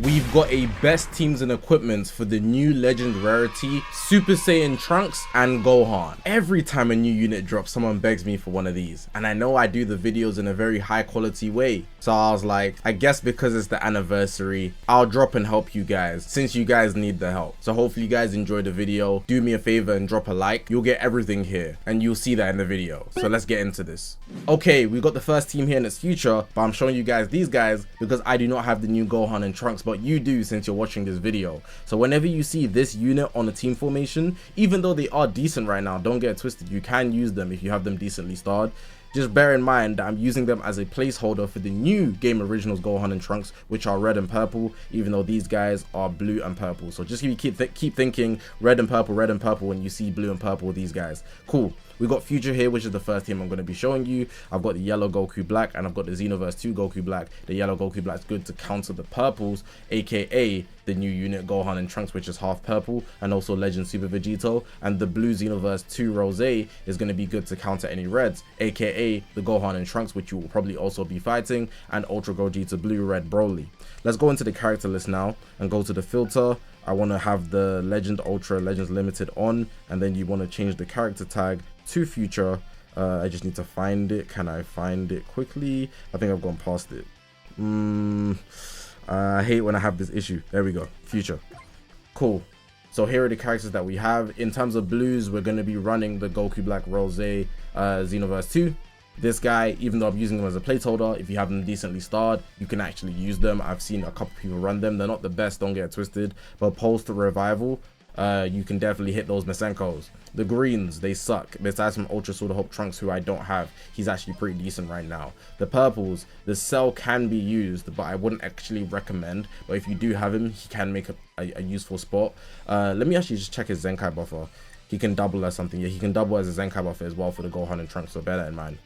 we've got a best teams and equipment for the new legend rarity Super Saiyan Trunks and Gohan. Every time a new unit drops, someone begs me for one of these, and I know I do the videos in a very high quality way, so I was like, I guess because it's the anniversary, I'll drop and help you guys since you guys need the help. So hopefully you guys enjoyed the video. Do me a favor and drop a like. You'll get everything here and you'll see that in the video. So let's get into this. Okay, we got the first team here in its future, but I'm showing you guys these guys because I do not have the new Gohan and Trunks, but you do since you're watching this video. So whenever you see this unit on a team formation, even though they are decent right now, don't get it twisted, you can use them if you have them decently starred. Just bear in mind that I'm using them as a placeholder for the new Game Originals Gohan and Trunks, which are red and purple, even though these guys are blue and purple. So just keep thinking red and purple when you see blue and purple with these guys. Cool. We got Future here, which is the first team I'm going to be showing you. I've got the yellow Goku Black, and I've got the Xenoverse 2 Goku Black. The yellow Goku Black is good to counter the purples, aka the new unit Gohan and Trunks, which is half purple, and also Legend Super Vegito. And the blue Xenoverse 2 Rose is going to be good to counter any reds, aka the Gohan and Trunks, which you will probably also be fighting, and Ultra Gogeta Blue Red Broly. Let's go into the character list now and go to the filter. I want to have the Legend Ultra Legends Limited on, and then you want to change the character tag to Future. I just need to find it. Can I find it quickly? I think I've gone past it. I hate when I have this issue. There we go. Future. Cool. So here are the characters that we have. In terms of blues, we're going to be running the Goku Black Rose Xenoverse 2. This guy, even though I'm using them as a placeholder, if you have them decently starred, you can actually use them. I've seen a couple people run them. They're not the best, don't get it twisted, but post revival, you can definitely hit those Masenkos. The greens, they suck. Besides from Ultra Sword of Hope Trunks, who I don't have, he's actually pretty decent right now. The purples, the cell can be used, but I wouldn't actually recommend. But if you do have him, he can make a useful spot. Let me actually just check his Zenkai buffer. He can double as something. Yeah, he can double as a Zenkai buffer as well for the Gohan and Trunks, so bear that in mind.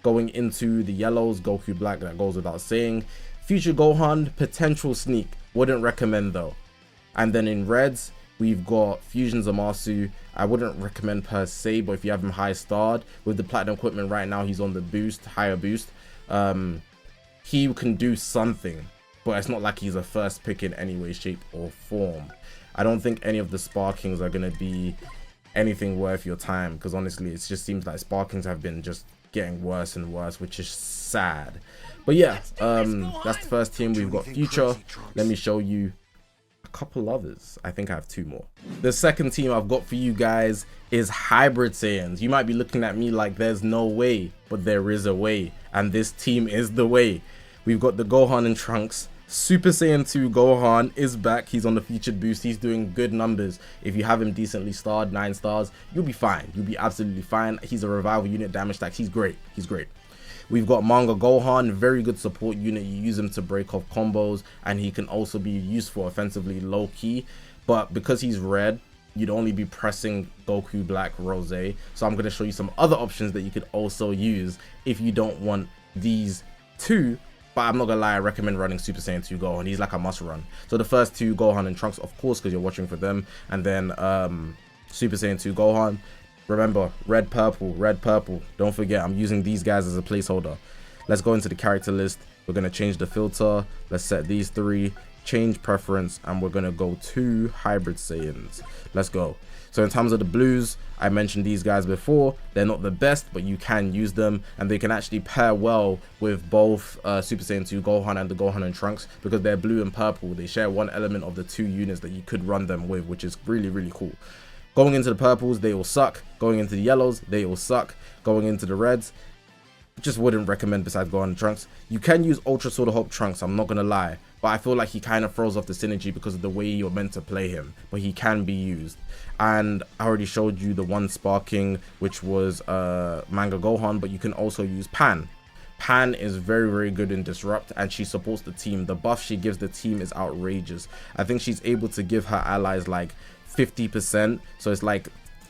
Going into the yellows, Goku Black, that goes without saying. Future Gohan, potential sneak, wouldn't recommend though. And then in reds, we've got Fusion Zamasu. I wouldn't recommend per se, but if you have him high starred with the platinum equipment right now, he's on the boost, higher boost. He can do something, but it's not like he's a first pick in any way, shape or form. I don't think any of the Sparkings are going to be anything worth your time, because honestly, it just seems like Sparkings have been just getting worse and worse, which is sad. But yeah, that's the first team. We've got Future. Let me show you a couple others. I think I have two more. The second team I've got for you guys is Hybrid Saiyans. You might be looking at me like there's no way, but there is a way, and this team is the way. We've got the Gohan and Trunks. Super Saiyan 2 Gohan is back. He's on the featured boost. He's doing good numbers. If you have him decently starred, 9 stars, you'll be fine. You'll be absolutely fine. He's a revival unit, damage stacks. He's great. He's great. We've got Manga Gohan, very good support unit. You use him to break off combos, and he can also be useful offensively low key. But because he's red, you'd only be pressing Goku Black Rose. So I'm going to show you some other options that you could also use if you don't want these two. But I'm not gonna lie, I recommend running Super Saiyan 2 Gohan. He's like a must run. So the first two, Gohan and Trunks, of course, because you're watching for them. And then Super Saiyan 2 Gohan. Remember, red, purple, red, purple. Don't forget, I'm using these guys as a placeholder. Let's go into the character list. We're gonna change the filter. Let's set these three, change preference, and we're gonna go to Hybrid Saiyans. Let's go. So in terms of the blues, I mentioned these guys before. They're not the best, but you can use them, and they can actually pair well with both Super Saiyan 2 Gohan and the Gohan and Trunks, because they're blue and purple. They share one element of the two units that you could run them with, which is really, really cool. Going into the purples, they all suck. Going into the yellows, they all suck. Going into the reds, just wouldn't recommend besides Gohan and Trunks. You can use Ultra Sword of Hope Trunks, I'm not gonna lie, but I feel like he kind of throws off the synergy because of the way you're meant to play him, but he can be used. And I already showed you the one sparking, which was Manga Gohan, but you can also use Pan. Pan is very, very good in Disrupt, and she supports the team. The buff she gives the team is outrageous. I think she's able to give her allies like 50%, so it's like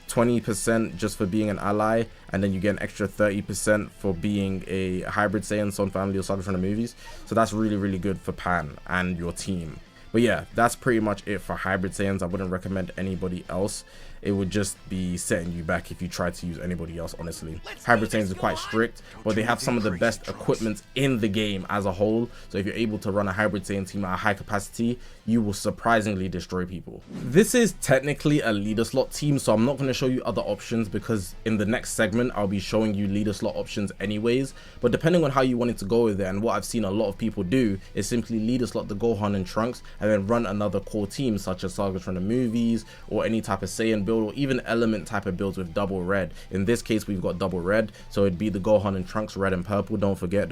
20% just for being an ally, and then you get an extra 30% for being a Hybrid Saiyan, Son Family, or Saga from the movies. So that's really, really good for Pan and your team. But yeah, that's pretty much it for Hybrid Saiyans. I wouldn't recommend anybody else. it would just be setting you back if you try to use anybody else, honestly. Hybrid Saiyans are quite strict, but they have some of the best equipment in the game as a whole. So if you're able to run a Hybrid Saiyan team at a high capacity, you will surprisingly destroy people. This is technically a leader slot team, so I'm not going to show you other options because in the next segment I'll be showing you leader slot options anyways. But depending on how you wanted to go with it, and what I've seen a lot of people do is simply leader slot the Gohan and Trunks and then run another core team such as Sagas from the movies or any type of Saiyan build or even element type of builds with double red. In this case we've got double red, so it'd be the Gohan and Trunks red and purple, don't forget,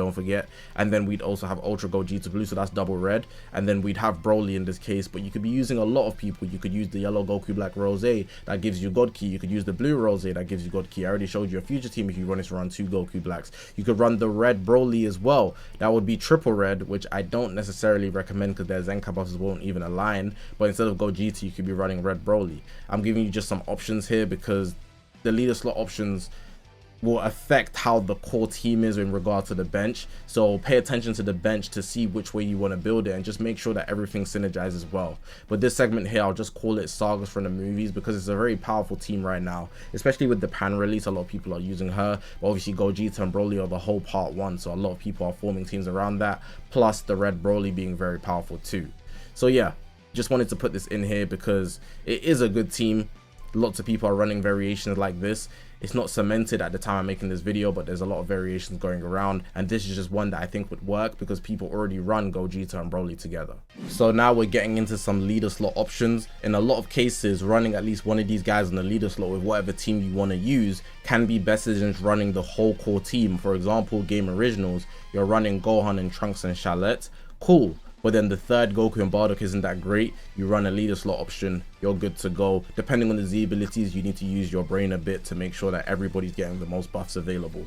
and then we'd also have Ultra Gogeta blue, so that's double red, and then we'd have Broly in this case. But you could be using a lot of people. You could use the yellow Goku Black Rose, that gives you God Ki. You could use the blue Rose, that gives you God Ki. I already showed you a future team if you wanted to run 2 Goku Blacks. You could run the red Broly as well, that would be triple red, which I don't necessarily recommend because their Zenkai buffs won't even align. But instead of Gogeta you could be running red Broly. I'm giving you just some options here because the leader slot options will affect how the core team is in regard to the bench, so pay attention to the bench to see which way you want to build it and just make sure that everything synergizes well. But this segment here, I'll just call it Sagas from the movies because it's a very powerful team right now, especially with the Pan release. A lot of people are using her, but obviously Gogeta and Broly are the whole part 1, so a lot of people are forming teams around that, plus the red Broly being very powerful too. So yeah, just wanted to put this in here because it is a good team. Lots of people are running variations like this. It's not cemented at the time I'm making this video, but there's a lot of variations going around, and this is just one that I think would work because people already run Gogeta and Broly together. So now we're getting into some leader slot options. In a lot of cases, running at least one of these guys in the leader slot with whatever team you want to use can be better than running the whole core team. For example, Game Originals, you're running Gohan and Trunks and Charlotte, cool. But then the third Goku and Bardock isn't that great. You run a leader slot option, you're good to go. Depending on the Z abilities, you need to use your brain a bit to make sure that everybody's getting the most buffs available.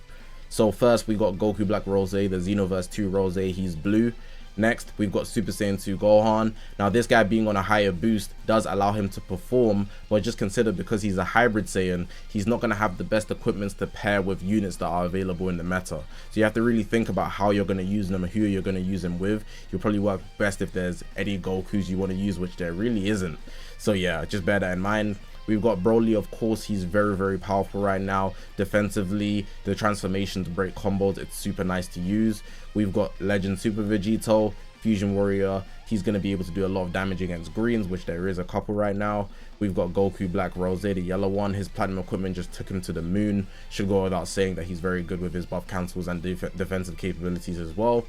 So first we got Goku Black Rose, the Xenoverse 2 Rose, he's blue. Next, we've got Super Saiyan 2 Gohan. Now this guy being on a higher boost does allow him to perform, but just consider because he's a hybrid Saiyan, he's not going to have the best equipments to pair with units that are available in the meta. So you have to really think about how you're going to use them and who you're going to use them with. You'll probably work best if there's any Gokus you want to use, which there really isn't. So yeah, just bear that in mind. We've got Broly, of course, he's very powerful right now. Defensively, the transformation to break combos, it's super nice to use. We've got Legend Super Vegito, Fusion Warrior, he's going to be able to do a lot of damage against greens, which there is a couple right now. We've got Goku Black Rose, the yellow one, his platinum equipment just took him to the moon. Should go without saying that he's very good with his buff cancels and defensive capabilities as well.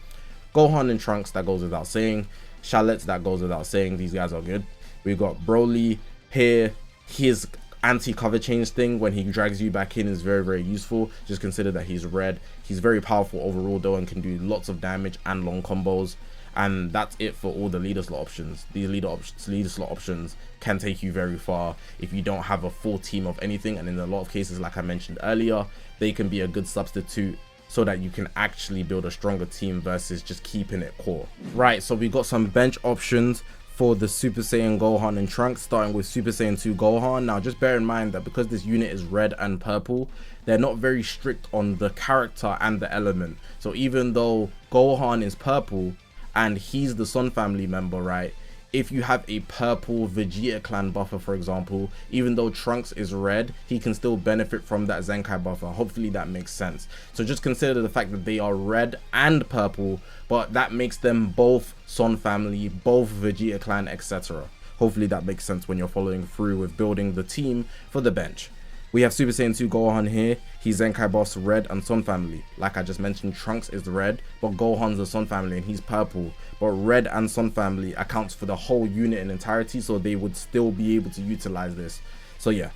Gohan and Trunks, that goes without saying. Charlotte, that goes without saying, these guys are good. We've got Broly here. His anti-cover change thing when he drags you back in is very useful. Just consider that he's red. He's very powerful overall though and can do lots of damage and long combos. And that's it for all the leader slot options. These leader slot options can take you very far if you don't have a full team of anything, and in a lot of cases, like I mentioned earlier, they can be a good substitute so that you can actually build a stronger team versus just keeping it core. Right, so we got some bench options for the Super Saiyan Gohan and Trunks, starting with Super Saiyan 2 Gohan. Now just bear in mind that because this unit is red and purple, they're not very strict on the character and the element. So even though Gohan is purple and he's the Sun family member, right, if you have a purple Vegeta clan buffer, for example, even though Trunks is red, he can still benefit from that Zenkai buffer. Hopefully that makes sense. So just consider the fact that they are red and purple, but that makes them both Son family, both Vegeta clan, etc. Hopefully that makes sense when you're following through with building the team for the bench. We have Super Saiyan 2 Gohan here. He's Zenkai Boss red and Sun family. Like I just mentioned, Trunks is red, but Gohan's the Sun family and he's purple. But red and Sun family accounts for the whole unit in entirety, so they would still be able to utilize this. So yeah,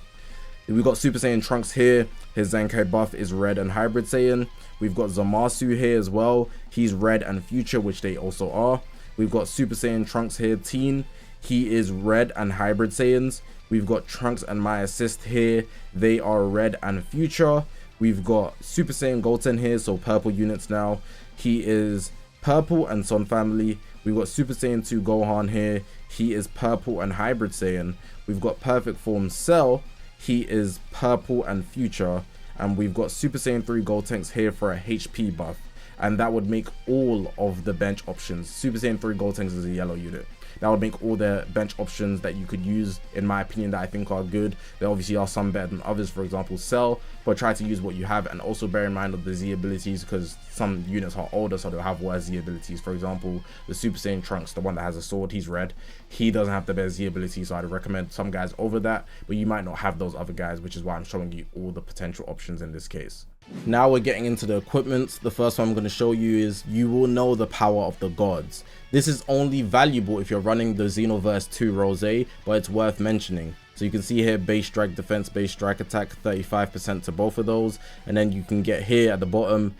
we've got Super Saiyan Trunks here. His Zenkai buff is red and hybrid Saiyan. We've got Zamasu here as well. He's red and future, which they also are. We've got Super Saiyan Trunks here, teen. He is red and hybrid Saiyans. We've got Trunks and My Assist here. They are red and future. We've got Super Saiyan Goten here, so purple units now. He is purple and Sun family. We've got Super Saiyan 2 Gohan here. He is purple and hybrid Saiyan. We've got Perfect Form Cell. He is purple and future. And we've got Super Saiyan 3 Gotenks here for a HP buff. And that would make all of the bench options. Super Saiyan 3 Gotenks is a yellow unit. That would make all the bench options that you could use, in my opinion, that I think are good. There obviously are some better than others, for example Cell, but try to use what you have, and also bear in mind of the Z abilities, because some units are older, so they'll have worse Z abilities. For example, the Super Saiyan Trunks, the one that has a sword, he's red, he doesn't have the best Z ability, so I'd recommend some guys over that, but you might not have those other guys, which is why I'm showing you all the potential options in this case. Now we're getting into the equipment. The first one I'm going to show you is You Will Know the Power of the Gods. This is only valuable if you're running the Xenoverse 2 Rose, but it's worth mentioning. So you can see here, base strike defense, base strike attack, 35% to both of those, and then you can get here at the bottom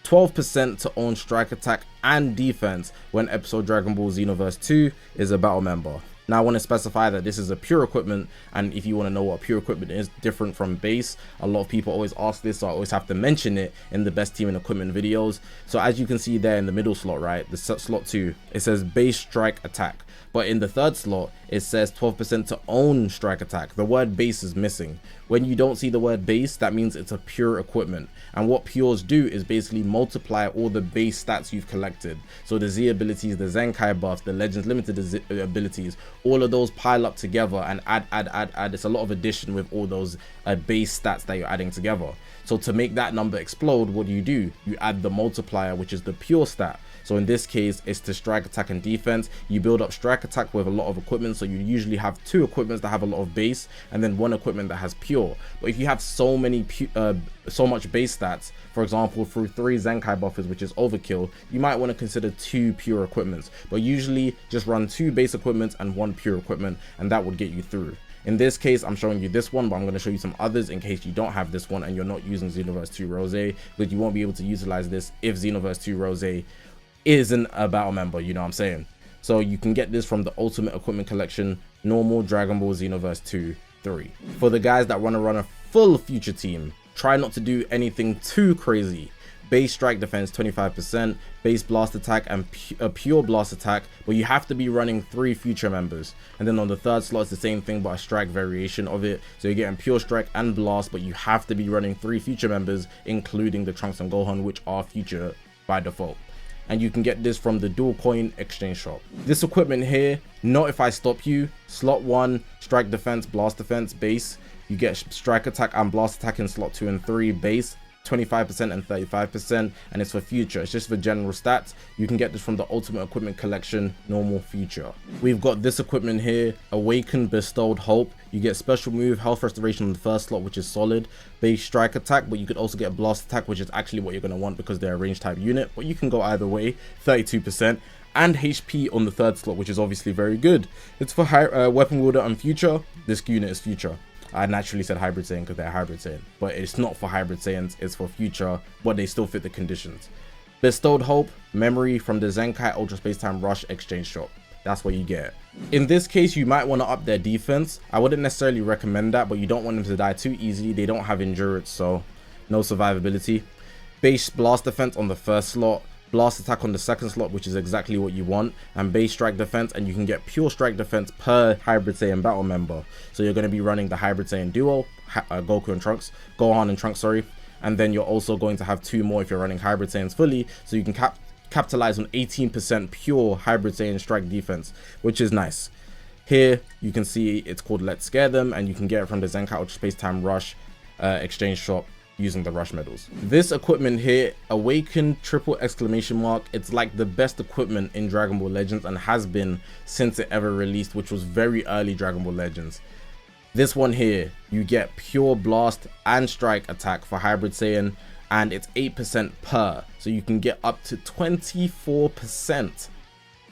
12% to own strike attack and defense when episode Dragon Ball Xenoverse 2 is a battle member. Now I want to specify that this is a pure equipment, and if you want to know what pure equipment is different from base, a lot of people always ask this, so I always have to mention it in the best team and equipment videos. So as you can see there in the middle slot, right, the slot 2, it says base strike attack, but in the third slot it says 12% to own strike attack. The word base is missing. When you don't see the word base, that means it's a pure equipment, and what pures do is basically multiply all the base stats you've collected. So the Z abilities, the Zenkai buffs, the Legends Limited abilities, all of those pile up together and add. It's a lot of addition with all those base stats that you're adding together. So to make that number explode, what do? You add the multiplier, which is the pure stat. So in this case, it's to strike attack and defense. You build up strike attack with a lot of equipment, so you usually have 2 equipments that have a lot of base, and then 1 equipment that has pure. But if you have so much base stats, for example through 3 Zenkai buffers, which is overkill, you might want to consider 2 pure equipments. But usually just run 2 base equipments and 1 pure equipment, and that would get you through. In this case, I'm showing you this one, but I'm going to show you some others in case you don't have this one and you're not using Xenoverse 2 Rose, but you won't be able to utilize this if Xenoverse 2 Rose isn't a battle member, you know what I'm saying? So you can get this from the Ultimate Equipment Collection, normal Dragon Ball Xenoverse 2, 3. For the guys that want to run a full future team, try not to do anything too crazy. Base strike defense 25%, base blast attack, and a pure blast attack, but you have to be running 3 future members. And then on the third slot it's the same thing, but a strike variation of it. So you're getting pure strike and blast, but you have to be running 3 future members, including the Trunks and Gohan, which are future by default. And you can get this from the dual coin exchange shop. This equipment here, not if I stop you, slot 1, strike defense, blast defense, base. You get strike attack and blast attack in slot 2 and 3, base 25% and 35%, and it's for future. It's just for general stats. You can get this from the Ultimate Equipment Collection, normal future. We've got this equipment here, Awaken Bestowed Hope. You get special move, health restoration on the first slot, which is solid, base strike attack, but you could also get blast attack, which is actually what you're going to want because they're a range type unit, but you can go either way, 32%, and HP on the third slot, which is obviously very good. It's for weapon wielder and future. This unit is future. I naturally said hybrid Saiyan because they're hybrid Saiyan, but it's not for hybrid Saiyans, it's for future, but they still fit the conditions. Bestowed Hope, memory from the Zenkai Ultra Space Time Rush exchange shop. That's what you get. In this case, you might want to up their defense. I wouldn't necessarily recommend that, but you don't want them to die too easily. They don't have endurance, so no survivability. Base blast defense on the first slot, blast attack on the second slot, which is exactly what you want, and base strike defense, and you can get pure strike defense per hybrid Saiyan battle member. So you're going to be running the hybrid Saiyan duo, Gohan and Trunks, sorry, and then you're also going to have 2 more if you're running hybrid Saiyans fully, so you can capitalize on 18% pure hybrid Saiyan strike defense, which is nice. Here you can see it's called Let's Scare Them, and you can get it from the Zenkai Ultra Space Time Rush exchange shop using the rush medals. This equipment here, Awaken triple exclamation mark, it's like the best equipment in Dragon Ball Legends and has been since it ever released, which was very early Dragon Ball Legends. This one here, you get pure blast and strike attack for hybrid Saiyan, and it's 8% per, so you can get up to 24%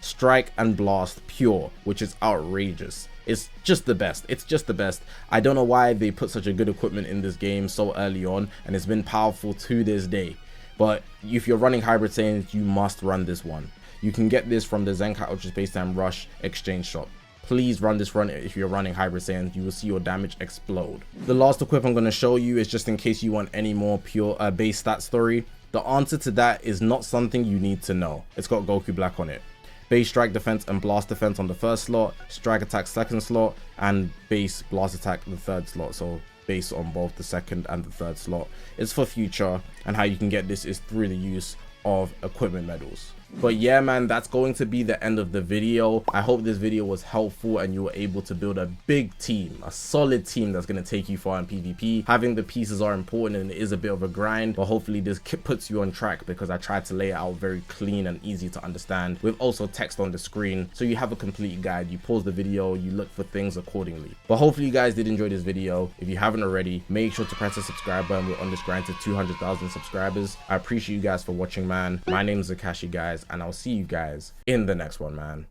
strike and blast pure, which is outrageous. It's just the best. It's just the best. I don't know why they put such a good equipment in this game so early on, and it's been powerful to this day. But if you're running hybrid Saiyans, you must run this one. You can get this from the Zenkai Ultra Space Time Rush exchange shop. Please run this run if you're running hybrid Saiyans. You will see your damage explode. The last equip I'm going to show you is just in case you want any more pure base stat story. The answer to that is not something you need to know. It's got Goku Black on it. Base strike defense and blast defense on the first slot, strike attack second slot, and base blast attack the third slot. So base on both the second and the third slot. It's for future, and how you can get this is through the use of equipment medals. But yeah, man, that's going to be the end of the video. I hope this video was helpful and you were able to build a big team, a solid team that's going to take you far in PvP. Having the pieces are important and it is a bit of a grind, but hopefully this puts you on track because I tried to lay it out very clean and easy to understand with also text on the screen, so you have a complete guide. You pause the video, you look for things accordingly. But hopefully you guys did enjoy this video. If you haven't already, make sure to press the subscribe button. We're on this grind to 200,000 subscribers. I appreciate you guys for watching, man. My name is Zakashi, guys, and I'll see you guys in the next one, man.